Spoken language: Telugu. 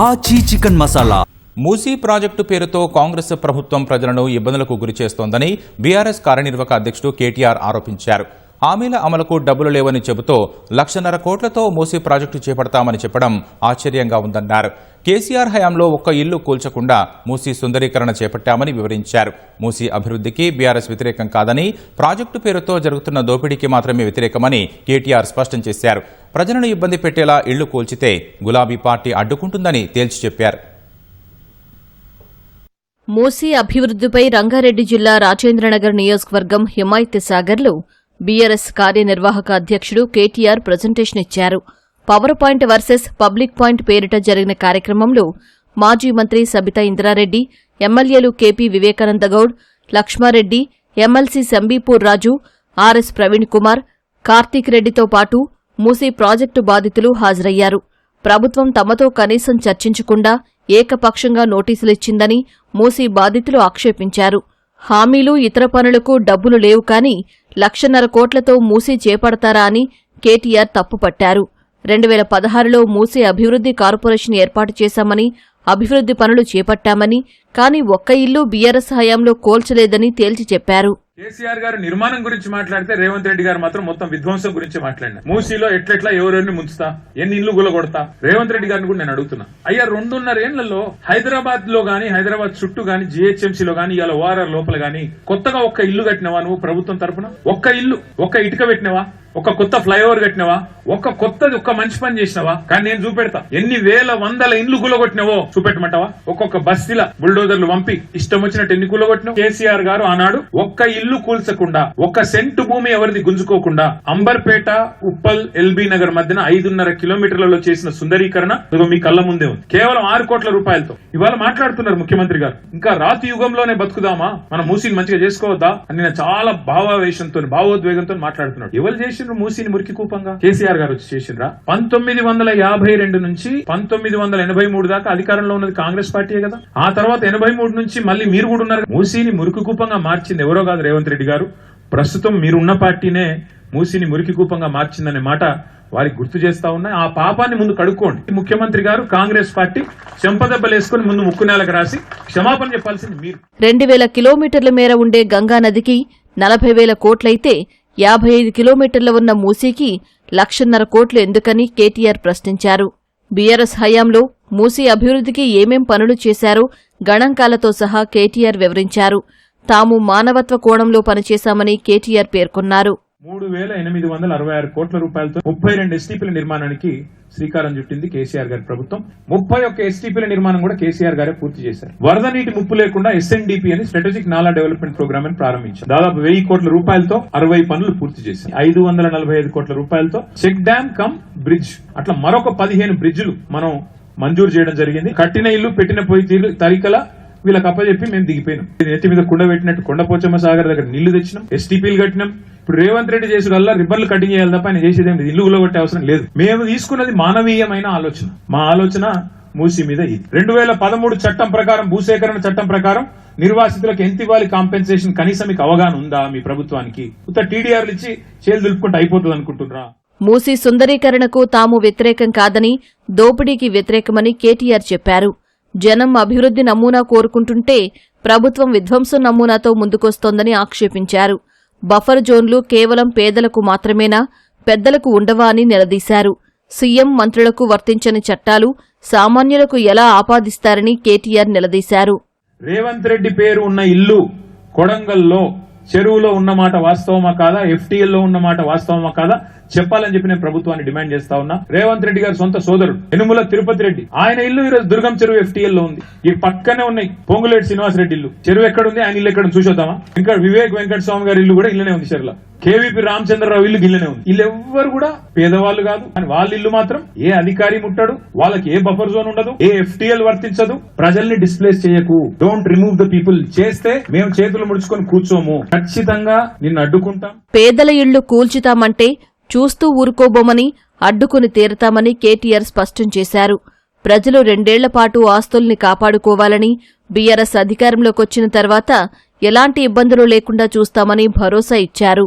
ఆచి చికెన్ మసాలా. మూసీ ప్రాజెక్టు పేరుతో కాంగ్రెస్ ప్రభుత్వం ప్రజలను ఇబ్బందులకు గురి చేస్తోందని బీఆర్ఎస్ కార్యనిర్వాహక అధ్యక్షుడు కేటీఆర్ ఆరోపించారు. హామీల అమలుకు డబ్బులు లేవని చెబుతూ 1,50,000 కోట్లతో మూసీ ప్రాజెక్టు చేపడతామని చెప్పడం ఆశ్చర్యంగా ఉందన్నారు. కేసీఆర్ హయాంలో ఒక్క ఇల్లు కూల్చకుండా మూసీ సుందరీకరణ చేపట్టామని వివరించారు. మూసీ అభివృద్ధికి బీఆర్ఎస్ వ్యతిరేకం కాదని, ప్రాజెక్టు పేరుతో జరుగుతున్న దోపిడీకి మాత్రమే వ్యతిరేకమని కేటీఆర్ స్పష్టం చేశారు. ప్రజలను ఇబ్బంది పెట్టేలా ఇళ్లు కూల్చితే గులాబీ పార్టీ అడ్డుకుంటుందని తేల్చి చెప్పారు. మూసీ అభివృద్ధిపై రంగారెడ్డి జిల్లా రాజేంద్రనగర్ నియోజకవర్గం హిమాయత్ సాగర్లో బీఆర్ఎస్ కార్యనిర్వాహక అధ్యక్షుడు కేటీఆర్ ప్రజెంటేషన్ ఇచ్చారు. Power point versus public point పేరిట జరిగిన కార్యక్రమంలో మాజీ మంత్రి సబితా ఇంద్రారెడ్డి, ఎమ్మెల్యేలు కేపీ వివేకానంద గౌడ్, లక్ష్మారెడ్డి, ఎమ్మెల్సీ సంబీపూర్ రాజు, ఆర్ఎస్ ప్రవీణ్ కుమార్, కార్తీక్ రెడ్డితో పాటు మూసీ ప్రాజెక్టు బాధితులు హాజరయ్యారు. ప్రభుత్వం తమతో కనీసం చర్చించకుండా ఏకపక్షంగా నోటీసులిచ్చిందని మూసీ బాధితులు ఆక్షేపించారు. హామీలు, ఇతర పనులకు డబ్బులు లేవు కానీ 1,50,000 కోట్లతో మూసీ చేపడతారా అని కేటీఆర్ తప్పుపట్టారు. 2016లో మూసీ అభివృద్ధి కార్పొరేషన్ ఏర్పాటు చేశామని, అభివృద్ధి పనులు చేపట్టామని, కానీ ఒక్క ఇల్లు బీఆర్ఎస్ హయాంలో కోల్చలేదని తేల్చి చెప్పారు. కేసీఆర్ గారు నిర్మాణం గురించి మాట్లాడితే రేవంత్ రెడ్డి గారు మాత్రం మొత్తం విధ్వంసం గురించి మాట్లాడినారు. మూసీలో ఎట్లెట్లా ఎవరెవరిని ముంచుతా, ఎన్ని ఇల్లు గులగొడతా, రేవంత్ రెడ్డి గారిని కూడా నేను అడుగుతున్నా. అయ్యా 2.5 ఏళ్లలో హైదరాబాద్ లో గానీ, హైదరాబాద్ చుట్టూ గానీ, జీహెచ్ఎంసీలో గానీ, ఇవాళ ఓఆర్ఆర్ లోపల గానీ కొత్తగా ఒక్క ఇల్లు కట్టినవా నువ్వు ప్రభుత్వం తరపున? ఒక్క ఇల్లు, ఒక్క ఇటుక పెట్టినవా? ఒక కొత్త ఫ్లైఓవర్ కట్టినవా? ఒక్క మంచి పని చేసినవా? కానీ నేను చూపెడతా. ఎన్ని వేల వందల ఇండ్లు కూలగొట్టినవో చూపెట్టమంటావా? ఒక్కొక్క బస్తీల బుల్డోజర్లు పంపి ఇష్టం వచ్చినట్టు ఎన్ని కూలగొట్టినావు? కేసీఆర్ గారు ఆనాడు ఒక్క ఇల్లు కూల్చకుండా, ఒక్క సెంటు భూమి ఎవరిది గుంజుకోకుండా అంబర్పేట, ఉప్పల్, ఎల్బీ నగర్ మధ్యన 5.5 కిలోమీటర్లలో చేసిన సుందరీకరణ మీ కళ్ల ముందే ఉంది. కేవలం 6 కోట్ల రూపాయలతో ఇవాళ మాట్లాడుతున్నారు ముఖ్యమంత్రి గారు. ఇంకా రాతి యుగంలోనే బతుకుదామా, మన మూసీని మంచిగా చేసుకోవద్దా అని నేను చాలా భావావేశంతో, భావోద్వేగంతో మాట్లాడుతున్నాడు. ఎవరు చేసి మూసీని మురికి కూపంగా కేసీఆర్ గారు వచ్చి చేసిండ్రా? 1952 నుంచి 1983 దాకా అధికారంలో ఉన్నది కాంగ్రెస్ పార్టీయే కదా. ఆ తర్వాత 83 నుంచి మళ్ళీ మీరు కూడా ఉన్నారు. మూసీని మురికి కూపంగా మార్చింది ఎవరో కాదు, రేవంత్ రెడ్డి గారు. ప్రస్తుతం మీరున్న పార్టీనే మూసీని మురికి కూపంగా మార్చిందనే మాట వారికి గుర్తు చేస్తా ఉన్నాయి. ఆ పాపాన్ని ముందు కడుక్కోండి. ముఖ్యమంత్రి గారు, కాంగ్రెస్ పార్టీ చెంపదెబ్బలేసుకుని ముందు ముక్కు నేలకు రాసి క్షమాపణ చెప్పాల్సింది మీరు. 2,000 కిలోమీటర్ల మేర ఉండే గంగానదికి 40,000 కోట్లయితే 55 కిలోమీటర్ల ఉన్న మూసీకి 1,50,000 కోట్లు ఎందుకని కేటీఆర్ ప్రశ్నించారు. బీఆర్ఎస్ హయాంలో మూసీ అభివృద్ధికి ఏమేం పనులు చేశారో గణాంకాలతో సహా కేటీఆర్ వివరించారు. తాము మానవత్వ కోణంలో పనిచేశామని కేటీఆర్ పేర్కొన్నారు. 3,866 కోట్ల రూపాయలతో 32 ఎస్టీపీల నిర్మాణానికి శ్రీకారం చుట్టింది కేసీఆర్ గారి ప్రభుత్వం. 31 ఎస్టీపీల నిర్మాణం కూడా కేసీఆర్ గారే పూర్తి చేశారు. వరద నీటి ముప్పు లేకుండా SNDP అని స్ట్రాటజిక్ నాలా డెవలప్మెంట్ ప్రోగ్రామ్ అని ప్రారంభించారు. దాదాపు 1,000 కోట్ల రూపాయలతో 60 పనులు పూర్తి చేశారు. 545 కోట్ల రూపాయలతో చెక్ డ్యామ్ కమ్ బ్రిడ్జ్, అట్లా మరొక 15 బ్రిడ్జిలు మనం మంజూరు చేయడం జరిగింది. కట్టిన ఇల్లు పెట్టిన పొయ్యి తరికల వీళ్ళకి అప్పచెప్పి మేము దిగిపోయినాం. నెత్తి మీద కుండ పెట్టినట్టు కొండపోచమ్మ సాగర్ దగ్గర నీళ్లు తెచ్చినాం, STPలు కట్టినాం. ఇప్పుడు రేవంత్ రెడ్డి చేసుడల్లా రిబ్బన్లు కటింగ్ చేయాలి తప్ప ఆయన చేసేదేమి ఇల్లు కొట్టే అవసరం లేదు. మేము తీసుకున్నది మానవీయమైన ఆలోచన. మా ఆలోచన మూసీ మీద ఇది. 2013 చట్టం ప్రకారం, భూసేకరణ చట్టం ప్రకారం నిర్వాసితులకు ఎంత ఇవ్వాలి కాంపెన్సేషన్, కనీసం మీకు అవగాహన ఉందా మీ ప్రభుత్వానికి? ఉత్త TDRలు ఇచ్చి చేలు దులుపుకుంటే అయిపోతుంది అనుకుంటున్నారా? మూసీ సుందరీకరణకు తాము వ్యతిరేకం కాదని, దోపిడీకి వ్యతిరేకమని కేటీఆర్ చెప్పారు. జనం అభివృద్ధి నమూనా కోరుకుంటుంటే ప్రభుత్వం విధ్వంసం నమూనాతో ముందుకొస్తోందని ఆక్షేపించారు. బఫర్ జోన్లు కేవలం పేదలకు మాత్రమేనా, పెద్దలకు ఉండవా అని నిలదీశారు. సీఎం, మంత్రులకు వర్తించని చట్టాలు సామాన్యులకు ఎలా ఆపాదిస్తారని కేటీఆర్ నిలదీశారు. రేవంత్ రెడ్డి పేరు ఉన్న ఇల్లు కొడంగల్లో చెరువులో ఉన్నమాట వాస్తవమా కాదా, FTL లో ఉన్నమాట వాస్తవమా కాదా చెప్పాలని చెప్పి నేను ప్రభుత్వాన్ని డిమాండ్ చేస్తా ఉన్నా. రేవంత్ రెడ్డి గారి సొంత సోదరుడు యనుమల తిరుపతి రెడ్డి, ఆయన ఇల్లు ఈరోజు దుర్గం చెరువు FTL లో ఉంది. ఈ పక్కనే ఉన్నాయి పొంగులేటి శ్రీనివాస్ రెడ్డి ఇల్లు. చెరువు ఎక్కడుంది, ఆయన ఇల్లు ఎక్కడ చూసొద్దామా? ఇంకా వివేక్ వెంకట స్వామి గారి ఇల్లు కూడా ఇల్లనే ఉంది చెరువులో. KVP రామచంద్రరావు ఇల్లు గిల్లనే ఉంది. వీళ్ళెవ్వరు కూడా పేదవాళ్ళు కాదు, అని వాళ్ళ ఇల్లు మాత్రం ఏ అధికారి ముట్టాడు, వాళ్ళకి ఏ బఫర్ జోన్ ఉండదు, ఏ FTL వర్తించదు. ప్రజల్ని డిస్ప్లేస్ చేయకు, డోంట్ రిమూవ్ ద పీపుల్. చేస్తే మేము చేతులు ముడుచుకొని కూర్చోము, ఖచ్చితంగా నిన్ను అడ్డుకుంటాం. పేదల ఇళ్లు కూల్చుతామంటే చూస్తూ ఊరుకోబోమని, అడ్డుకుని తీరతామని కేటీఆర్ స్పష్టం చేశారు. ప్రజలు 2 ఏళ్ల పాటు ఆస్తుల్ని కాపాడుకోవాలని, బీఆర్ఎస్ అధికారంలోకొచ్చిన తర్వాత ఎలాంటి ఇబ్బందులు లేకుండా చూస్తామని భరోసా ఇచ్చారు.